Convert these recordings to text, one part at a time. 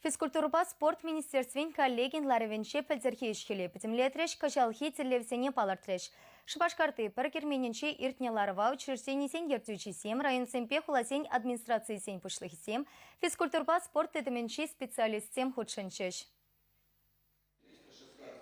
Физкультура спорт министерствен коллегин ларевенче пілдерхе ішкеле. Пітімлетреш качалхи терлевсене палартреш. Шыбашкарты піркермененче иртнеларыва учрежденисен ертючисем, район семпе хуласен администрациясен пышлыхисем, физкультура спорт тедеменче специалистсем худшенчеш.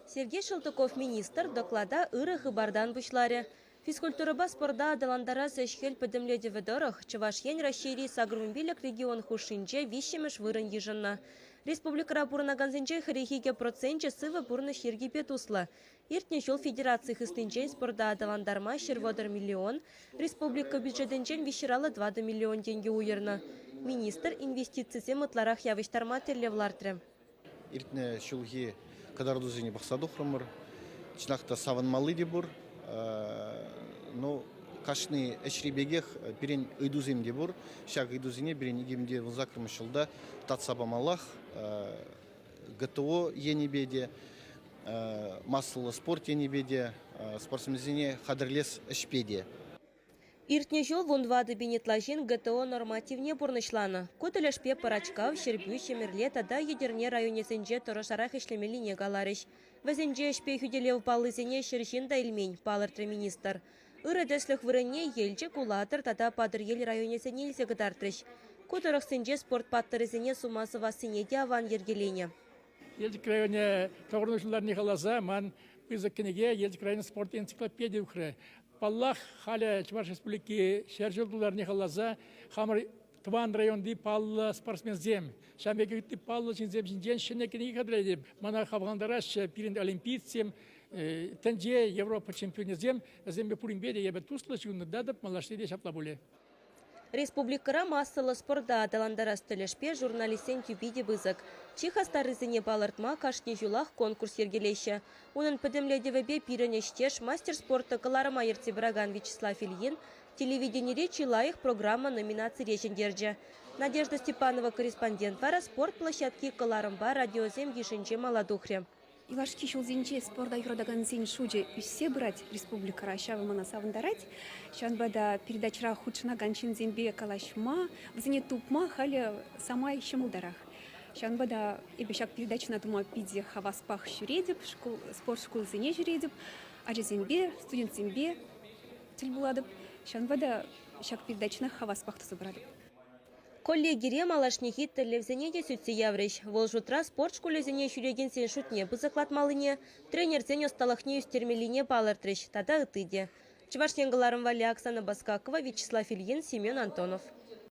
Сергей Шелтыков министр доклада ыры хыбардан бұшлары. Физкультура спорда адаландара сәшхел пөдімледі ведорах, Чувашьен расшири сагрумбилек регион хушинче вищемеш вырын ежынна. Республика пурнаганзенче хрехиге процентче сывы пурны шерги петусла. Иртне шел федерации хыстынчен спорда адаландарма шерводер миллион, республика бюджетенчен вещерала 20 миллион тенге уерна. Министр инвестициясе мытларах явыштарма терлевлартры. Иртне шулги кадардузыне бақсаду хрымыр, чынақта савынмалы дебур, но кашны эшрибегех перен ыйдузем дебур, шаг ыйдузине перен игемде вылзакрымышылда татсабамалах, ГТО енебеде, массалы спорт енебеде, спортсмензине хадрлес эшпеде. Иртне жол вунвады бенетлажин ГТО нормативне бурнышланы. Көтілішпе парачкав, шербю, шемерле, тада едерне районесенже торашарах ишлемелине галарыш. Вәзенже эшпе хүделев палызене шершин да илмень, палыртры министр. Үрі дәслік вырыне елче кулатыр, тада падыр ел районесене илсе гыдартрыш. Көтіріқсенже спорт паттырызене сумасы васыне де аван ергелене. Елдік районе тоғырнышылар нехалаза, ман бізіккенеге елдік район спорт энциклопедия үхрі. Паллах халя Чуваш республики шержылдулар нехалаза, хамыр Тван районды палла спортсмензем. Шамбегетті палла чинзем жинжен шенекенеге кадрайдеп. Мана хавгандараш пирин олимпийцем, тенже Европа чемпионезем, зембе пуринбеде ебе туслы чугунды дадып, малаштеде шапла боле. Республикара массалы спорда адаландарас төлешпе журналистен тюбиде бызык. Чиха старызыне балыртма кашне жулах конкурс ергелеші. Унын пөдемледевебе пиренештеш мастер спорта каларыма ертебраган Вячеслав Ильин телевидениере чилаих программа номинации речендерджі. Надежда Степанова корреспондент вара спорт площадки каларымба радиозем ешенче маладухре. Илашки шулзинче спорда игродаган зин шуджи все брать республика Рашава мана савндарать. Шанбада передачра худшина ганчин зинбе калашма, взине тупма хали сама еще мударах. Шанбада ибешак передача на тума пиде хаваспах шуредеп, спорт школ зине журедеп, аджи зинбе, студент зинбе тельбуладып. Шанбада шак передача на хаваспах тусубрадып. Коллегире малашнехи терлевзенеде сүтсе явреш. Волжутра спорт школезене шүреген сен шутне бызықлатмалыне, тренерзен осталахне үстермелине палыртреш, тада ытыде. Чувашьен галарым Валя Оксана Баскакова, Вячеслав Ильин, Семен Антонов.